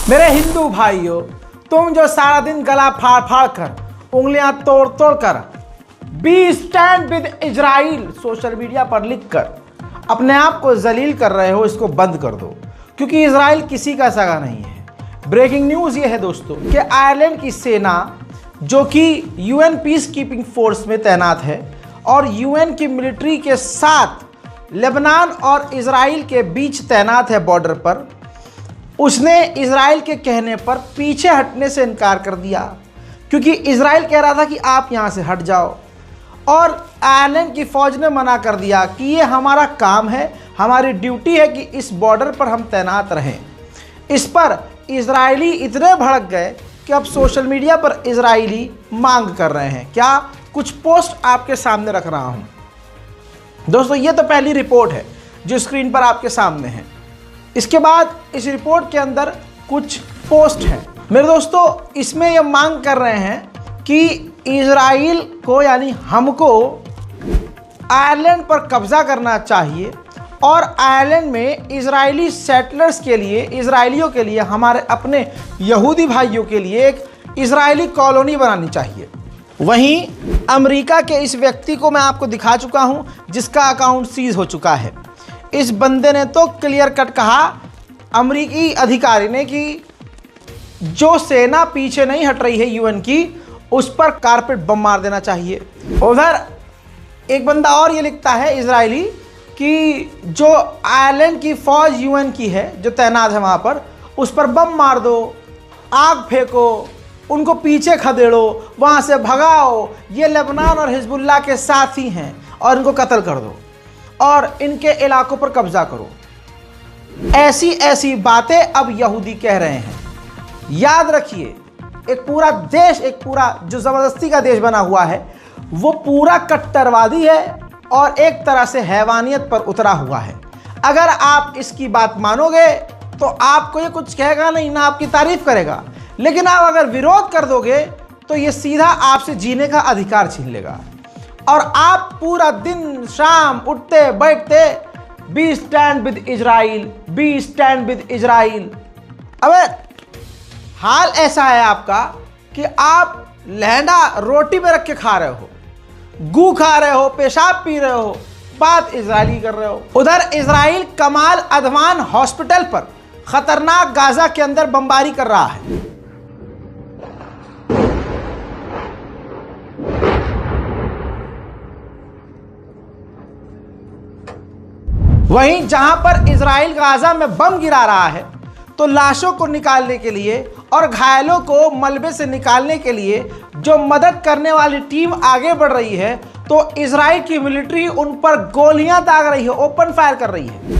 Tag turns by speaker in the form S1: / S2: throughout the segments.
S1: मेरे हिंदू भाइयों, तुम जो सारा दिन गला फाड़ फाड़ कर, उंगलियां तोड़ तोड़ कर, be stand with Israel social media पर लिखकर अपने आप को जलील कर रहे हो, इसको बंद कर दो, क्योंकि इजराइल किसी का सगा नहीं है। ब्रेकिंग न्यूज़ ये है दोस्तों कि आयरलैंड की सेना जो कि यूएन पीस कीपिंग फोर्स में तैनात है और यूएन की मिलिट्री के साथ लेबनान और इजराइल के बीच तैनात है बॉर्डर पर, उसने इजराइल के कहने पर पीछे हटने से इनकार कर दिया, क्योंकि इजराइल कह रहा था कि आप यहाँ से हट जाओ, और आयरलैंड की फ़ौज ने मना कर दिया कि ये हमारा काम है, हमारी ड्यूटी है कि इस बॉर्डर पर हम तैनात रहें। इस पर इजरायली इतने भड़क गए कि अब सोशल मीडिया पर इजरायली मांग कर रहे हैं। क्या कुछ पोस्ट आपके सामने रख रहा हूँ दोस्तों। ये तो पहली रिपोर्ट है जो स्क्रीन पर आपके सामने है। इसके बाद इस रिपोर्ट के अंदर कुछ पोस्ट हैं। मेरे दोस्तों, इसमें ये मांग कर रहे हैं कि इजराइल को यानी हमको आयरलैंड पर कब्जा करना चाहिए और आयरलैंड में इजरायली सेटलर्स के लिए, इजरायलियों के लिए, हमारे अपने यहूदी भाइयों के लिए एक इजरायली कॉलोनी बनानी चाहिए। वहीं अमेरिका के इस व्यक्ति को मैं आपको दिखा चुका हूं जिसका अकाउंट सीज हो चुका है। इस बंदे ने तो क्लियर कट कहा अमेरिकी अधिकारी ने कि जो सेना पीछे नहीं हट रही है यूएन की, उस पर कारपेट बम मार देना चाहिए। उधर एक बंदा और ये लिखता है इजरायली कि जो आयरलैंड की फ़ौज यूएन की है जो तैनात है वहाँ पर, उस पर बम मार दो, आग फेंको, उनको पीछे खदेड़ो, वहाँ से भगाओ, ये लेबनान और हिजबुल्लाह के साथी हैं और इनको कत्ल कर दो और इनके इलाकों पर कब्जा करो। ऐसी ऐसी बातें अब यहूदी कह रहे हैं। याद रखिए, एक पूरा देश, एक पूरा जो ज़बरदस्ती का देश बना हुआ है, वो पूरा कट्टरवादी है और एक तरह से हैवानियत पर उतरा हुआ है। अगर आप इसकी बात मानोगे तो आपको ये कुछ कहेगा नहीं, ना आपकी तारीफ करेगा, लेकिन आप अगर विरोध कर दोगे तो ये सीधा आपसे जीने का अधिकार छीन लेगा और आप पूरा दिन शाम उठते बैठते be stand with Israel, be stand with Israel. अबे हाल ऐसा है आपका कि आप लहंगा रोटी पे रख के खा रहे हो, गू खा रहे हो, पेशाब पी रहे हो, बात इजरायली कर रहे हो। उधर इजराइल कमाल अदवान हॉस्पिटल पर खतरनाक गाजा के अंदर बमबारी कर रहा है। वहीं जहां पर इजराइल गाजा में बम गिरा रहा है, तो लाशों को निकालने के लिए और घायलों को मलबे से निकालने के लिए जो मदद करने वाली टीम आगे बढ़ रही है, तो इजराइल की मिलिट्री उन पर गोलियां दाग रही है, ओपन फायर कर रही है।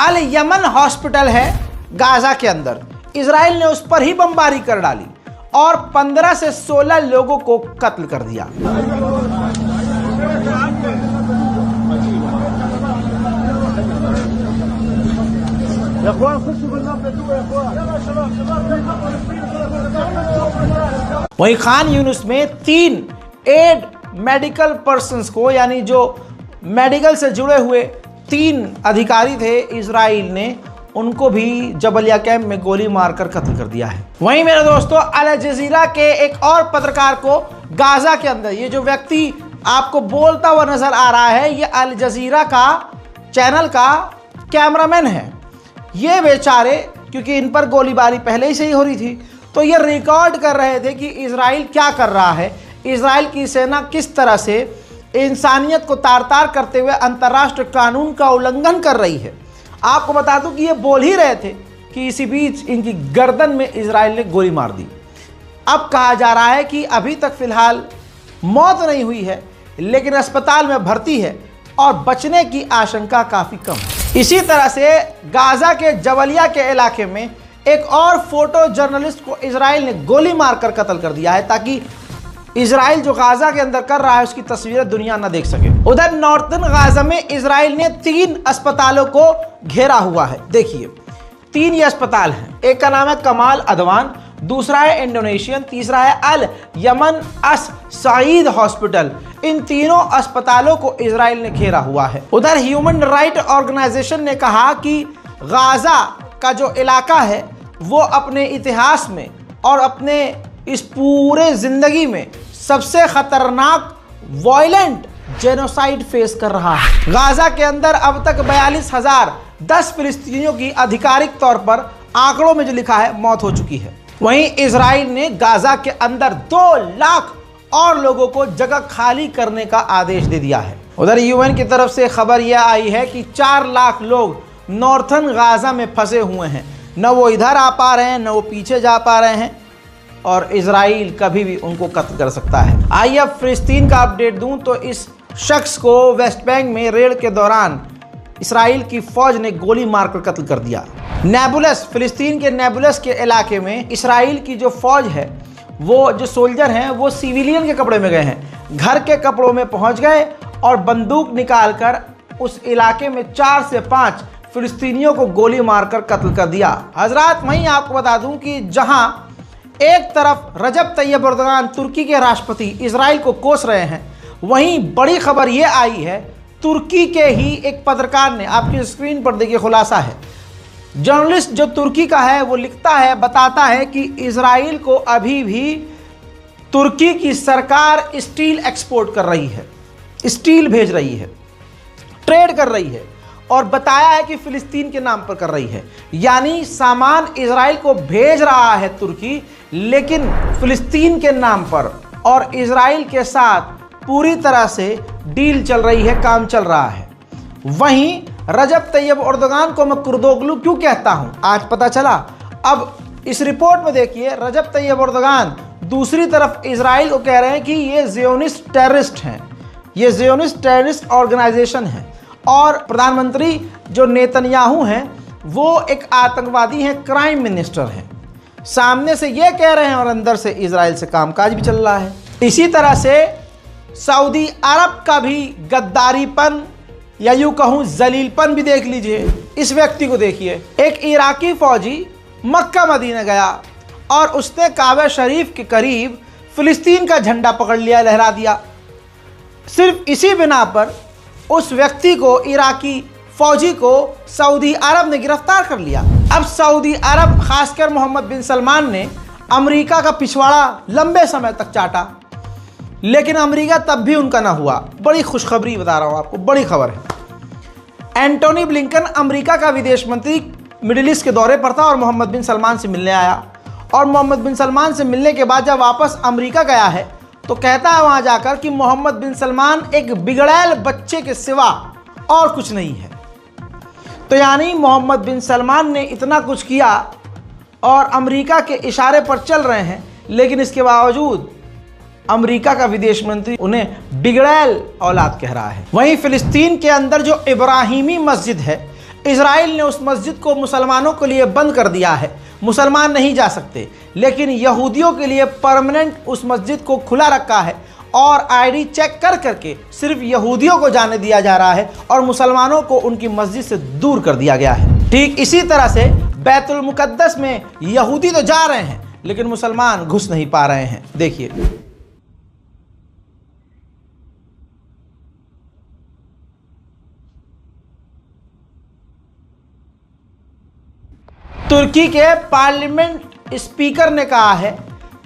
S1: अल यमन हॉस्पिटल है गाजा के अंदर, इजराइल ने उस पर ही बमबारी कर डाली और 15 से 16 लोगों को कत्ल कर दिया। वहीं खान यूनिस में 3 एड मेडिकल पर्सन्स को, यानी जो मेडिकल से जुड़े हुए 3 अधिकारी थे, इजराइल ने उनको भी जबलिया कैंप में गोली मारकर कत्ल कर दिया है। वहीं मेरे दोस्तों, अल जजीरा के एक और पत्रकार को गाजा के अंदर, ये जो व्यक्ति आपको बोलता हुआ नजर आ रहा है, ये अल जजीरा का चैनल का कैमरामैन है। ये बेचारे, क्योंकि इन पर गोलीबारी पहले ही से ही हो रही थी, तो ये रिकॉर्ड कर रहे थे कि इजराइल क्या कर रहा है, इजराइल की सेना किस तरह से इंसानियत को तार तार करते हुए अंतर्राष्ट्रीय कानून का उल्लंघन कर रही है। आपको बता दूं कि ये बोल ही रहे थे कि इसी बीच इनकी गर्दन में इजराइल ने गोली मार दी। अब कहा जा रहा है कि अभी तक फिलहाल मौत नहीं हुई है, लेकिन अस्पताल में भर्ती है और बचने की आशंका काफ़ी कम है। इसी तरह से गाजा के जबलिया के इलाके में एक और फोटो जर्नलिस्ट को इजराइल ने गोली मारकर कत्ल कर दिया है, ताकि इजराइल जो गाजा के अंदर कर रहा है उसकी तस्वीरें दुनिया न देख सके। उधर नॉर्थन गाजा में इजराइल ने 3 अस्पतालों को घेरा हुआ है। देखिए 3 ये अस्पताल हैं, एक का नाम है कमाल अदवान, दूसरा है इंडोनेशियन, तीसरा है अल यमन अस सईद हॉस्पिटल। इन तीनों अस्पतालों को इजराइल ने घेरा हुआ है। उधर ह्यूमन राइट ऑर्गेनाइजेशन ने कहा कि गाजा का जो इलाका है वो अपने इतिहास में और अपने इस पूरे जिंदगी में सबसे खतरनाक वॉयलेंट जेनोसाइड फेस कर रहा है। गाजा के अंदर अब तक 42,010 फिलिस्तीनियों की आधिकारिक तौर पर आंकड़ों में जो लिखा है मौत हो चुकी है। वहीं इजराइल ने गाजा के अंदर 2 लाख और लोगों को जगह खाली करने का आदेश दे दिया है। उधर यूएन की तरफ से खबर यह आई है कि 4 लाख लोग नॉर्थन गाजा में फंसे हुए हैं, न वो इधर आ पा रहे हैं न वो पीछे जा पा रहे हैं, और इजराइल कभी भी उनको कत्ल कर सकता है। आइए अब फिलिस्तीन का अपडेट दूं तो इस शख्स को वेस्ट बैंक में रेड के दौरान इजराइल की फौज ने गोली मारकर कत्ल कर दिया। नेबुलस, फिलिस्तीन के नेबुलस के इलाके में इजराइल की जो फौज है, वो जो सोल्जर हैं वो सिविलियन के कपड़े में गए हैं, घर के कपड़ों में पहुंच गए और बंदूक निकालकर उस इलाके में 4 से 5 फिलिस्तीनियों को गोली मारकर कत्ल कर दिया। हजरात, वहीं आपको बता दूं कि जहां एक तरफ रजब तैयब एर्दोगान तुर्की के राष्ट्रपति इजराइल को कोस रहे हैं, वहीं बड़ी खबर ये आई है, तुर्की के ही एक पत्रकार ने, आपकी स्क्रीन पर देखिए खुलासा है, जर्नलिस्ट जो तुर्की का है वो लिखता है, बताता है कि इजराइल को अभी भी तुर्की की सरकार स्टील एक्सपोर्ट कर रही है, स्टील भेज रही है, ट्रेड कर रही है, और बताया है कि फिलिस्तीन के नाम पर कर रही है। यानी सामान इजराइल को भेज रहा है तुर्की, लेकिन फिलिस्तीन के नाम पर, और इजराइल के साथ पूरी तरह से डील चल रही है, काम चल रहा है। वहीं रजब तैयब एर्दोगान को मैं कुर्दोगलू क्यों कहता हूं, आज पता चला। अब इस रिपोर्ट में देखिए, रजब तैयब एर्दोगान दूसरी तरफ इजराइल को कह रहे हैं कि ये जियोनिस्ट टेररिस्ट हैं, ये जियोनिस्ट टेररिस्ट ऑर्गेनाइजेशन है, और प्रधानमंत्री जो नेतन्याहू हैं वो एक आतंकवादी हैं, क्राइम मिनिस्टर हैं। सामने से ये कह रहे हैं और अंदर से इजराइल से कामकाज भी चल रहा है। इसी तरह से सऊदी अरब का भी गद्दारीपन या यूं कहूं जलीलपन भी देख लीजिए। इस व्यक्ति को देखिए, एक इराकी फौजी मक्का मदीना गया और उसने काबा शरीफ के करीब फिलिस्तीन का झंडा पकड़ लिया, लहरा दिया। सिर्फ इसी बिना पर उस व्यक्ति को, इराकी फौजी को सऊदी अरब ने गिरफ्तार कर लिया। अब सऊदी अरब, खासकर मोहम्मद बिन सलमान ने अमेरिका का पिछवाड़ा लंबे समय तक चाटा, लेकिन अमेरिका तब भी उनका ना हुआ। बड़ी खुशखबरी बता रहा हूं आपको, बड़ी खबर है। एंटोनी ब्लिंकन, अमेरिका का विदेश मंत्री, मिडिल ईस्ट के दौरे पर था और मोहम्मद बिन सलमान से मिलने आया, और मोहम्मद बिन सलमान से मिलने के बाद जब वापस अमेरिका गया है तो कहता है वहां जाकर कि मोहम्मद बिन सलमान एक बिगड़ैल बच्चे के सिवा और कुछ नहीं है। तो यानी मोहम्मद बिन सलमान ने इतना कुछ किया और अमेरिका के इशारे पर चल रहे हैं, लेकिन इसके बावजूद अमेरिका का विदेश मंत्री उन्हें बिगड़ैल औलाद कह रहा है। वहीं फिलिस्तीन के अंदर जो इब्राहिमी मस्जिद है, इजराइल ने उस मस्जिद को मुसलमानों के लिए बंद कर दिया है, मुसलमान नहीं जा सकते, लेकिन यहूदियों के लिए परमानेंट उस मस्जिद को खुला रखा है और आईडी चेक कर करके सिर्फ यहूदियों को जाने दिया जा रहा है और मुसलमानों को उनकी मस्जिद से दूर कर दिया गया है। ठीक इसी तरह से बैतुल मुकद्दस में यहूदी तो जा रहे हैं लेकिन मुसलमान घुस नहीं पा रहे हैं। देखिए, तुर्की के पार्लियामेंट स्पीकर ने कहा है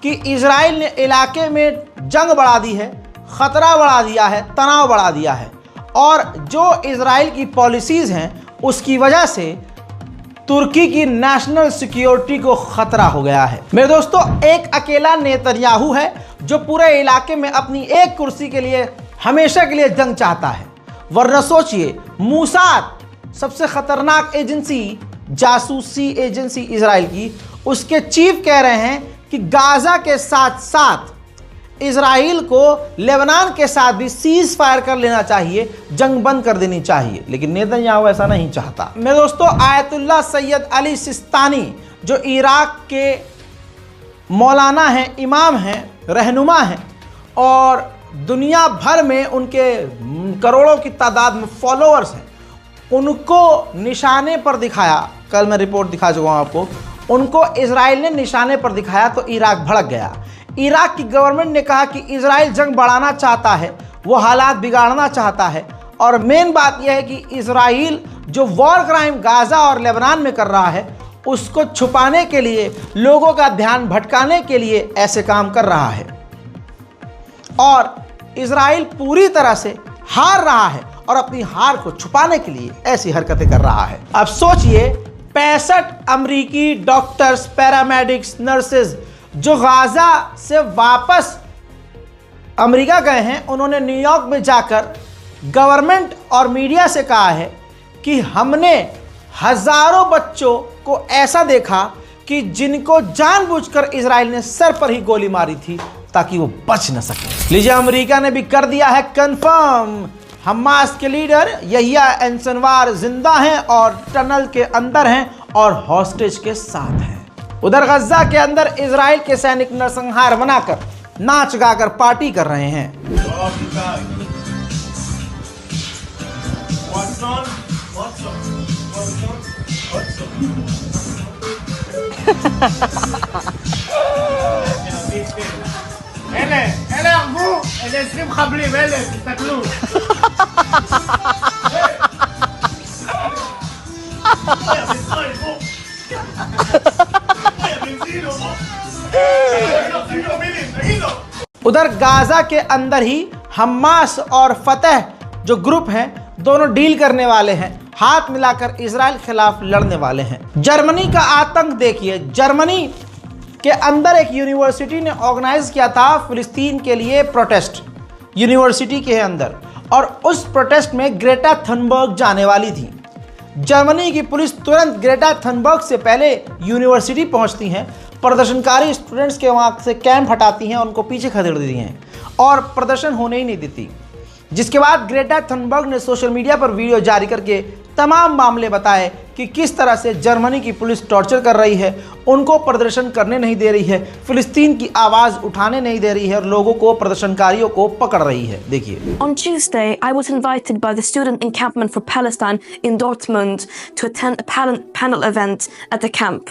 S1: कि इजराइल ने इलाके में जंग बढ़ा दी है, खतरा बढ़ा दिया है, तनाव बढ़ा दिया है और जो इजराइल की पॉलिसीज हैं उसकी वजह से तुर्की की नेशनल सिक्योरिटी को खतरा हो गया है। मेरे दोस्तों, एक अकेला नेतन्याहू है जो पूरे इलाके में अपनी एक कुर्सी के लिए हमेशा के लिए जंग चाहता है। वरना सोचिए, मूसाद सबसे खतरनाक एजेंसी, जासूसी एजेंसी इजराइल की, उसके चीफ कह रहे हैं कि गाजा के साथ साथ इजराइल को लेबनान के साथ भी सीज फायर कर लेना चाहिए, जंग बंद कर देनी चाहिए, लेकिन नेतन्याहू ऐसा नहीं चाहता। मेरे दोस्तों, आयतुल्लाह सैयद अली सिस्तानी जो इराक के मौलाना हैं, इमाम हैं, रहनुमा हैं और दुनिया भर में उनके करोड़ों की तादाद में फॉलोअर्स हैं, उनको निशाने पर दिखाया। कल मैं रिपोर्ट दिखा चुका हूँ आपको। उनको इजराइल ने निशाने पर दिखाया तो इराक भड़क गया। इराक की गवर्नमेंट ने कहा कि इजराइल जंग बढ़ाना चाहता है, वो हालात बिगाड़ना चाहता है और मेन बात यह है कि इजराइल जो वॉर क्राइम गाजा और लेबनान में कर रहा है उसको छुपाने के लिए, लोगों का ध्यान भटकाने के लिए ऐसे काम कर रहा है और इजराइल पूरी तरह से हार रहा है और अपनी हार को छुपाने के लिए ऐसी हरकतें कर रहा है। अब सोचिए, 65 अमेरिकी डॉक्टर्स, पैरामेडिक्स, नर्सेज जो गाजा से वापस अमेरिका गए हैं, उन्होंने न्यूयॉर्क में जाकर गवर्नमेंट और मीडिया से कहा है कि हमने हजारों बच्चों को ऐसा देखा कि जिनको जानबूझकर इजराइल ने सर पर ही गोली मारी थी ताकि वो बच न सके। लीजिए, अमेरिका ने भी कर दिया है कंफर्म, हमास के लीडर यहिया सिनवार जिंदा हैं और टनल के अंदर हैं और हॉस्टेज के साथ हैं। उधर गजा के अंदर इजराइल के सैनिक नरसंहार मनाकर, नाच गाकर पार्टी कर रहे हैं।
S2: אלה הרגו איזה 20 מחבלים, אלה, תסתכלו.
S1: उधर गाजा के अंदर ही हमास और फतह जो ग्रुप हैं, दोनों डील करने वाले हैं, हाथ मिलाकर इजराइल खिलाफ लड़ने वाले हैं। जर्मनी का आतंक देखिए, जर्मनी के अंदर एक यूनिवर्सिटी ने ऑर्गेनाइज किया था फिलिस्तीन के लिए प्रोटेस्ट, यूनिवर्सिटी के अंदर, और उस प्रोटेस्ट में ग्रेटा थनबर्ग जाने वाली थी। जर्मनी की पुलिस तुरंत ग्रेटा थनबर्ग से पहले यूनिवर्सिटी पहुंचती हैं, प्रदर्शनकारी स्टूडेंट्स के वहाँ से कैंप हटाती हैं, उनको पीछे खदेड़ देती हैं और प्रदर्शन होने ही नहीं देती। जिसके बाद ग्रेटा थनबर्ग ने सोशल मीडिया पर वीडियो जारी करके तमाम मामले बताए कि किस तरह से जर्मनी की पुलिस टॉर्चर कर रही है, उनको प्रदर्शन करने नहीं दे रही है, फिलिस्तीन की आवाज़ उठाने नहीं दे रही है और लोगों को, प्रदर्शनकारियों को पकड़ रही है। देखिए,
S3: On Tuesday, I was invited by the Student Encampment for Palestine in Dortmund to attend a panel event at the camp.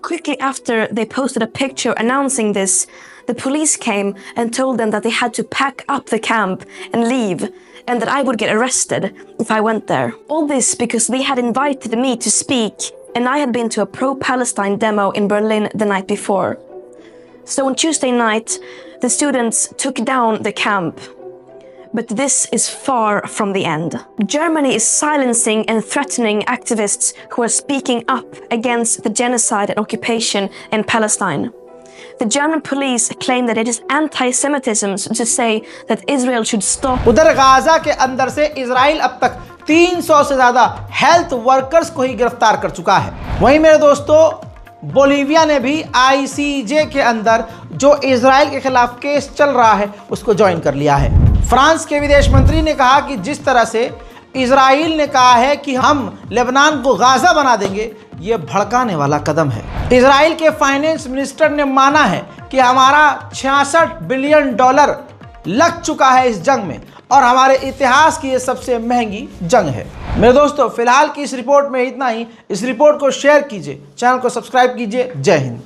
S3: Quickly after they posted a picture announcing this, the police came and told them that they had to pack up the camp and leave, and that I would get arrested if I went there. All this because they had invited me to speak, and I had been to a pro-Palestine demo in Berlin the night before. So on Tuesday night, the students took down the camp. But this is far from the end. Germany is silencing and threatening activists who are speaking up against the genocide and occupation in Palestine. The German police claim that it is anti-Semitism to say that Israel should stop.
S1: उधर Gaza के अंदर से Israel अब तक 300 से ज़्यादा health workers को ही गिरफ्तार कर चुका है। वहीं मेरे दोस्तों, बोलीविया ने भी ICJ के अंदर जो इजराइल के खिलाफ केस चल रहा है उसको ज्वाइन कर लिया है। फ्रांस के विदेश मंत्री ने कहा कि जिस तरह से इजराइल ने कहा है कि हम लेबनान को गाजा बना देंगे, ये भड़काने वाला कदम है। इजराइल के फाइनेंस मिनिस्टर ने माना है कि हमारा $66 बिलियन लग चुका है इस जंग में और हमारे इतिहास की ये सबसे महंगी जंग है। मेरे दोस्तों, फिलहाल की इस रिपोर्ट में इतना ही। इस रिपोर्ट को शेयर कीजिए, चैनल को सब्सक्राइब कीजिए। जय हिंद।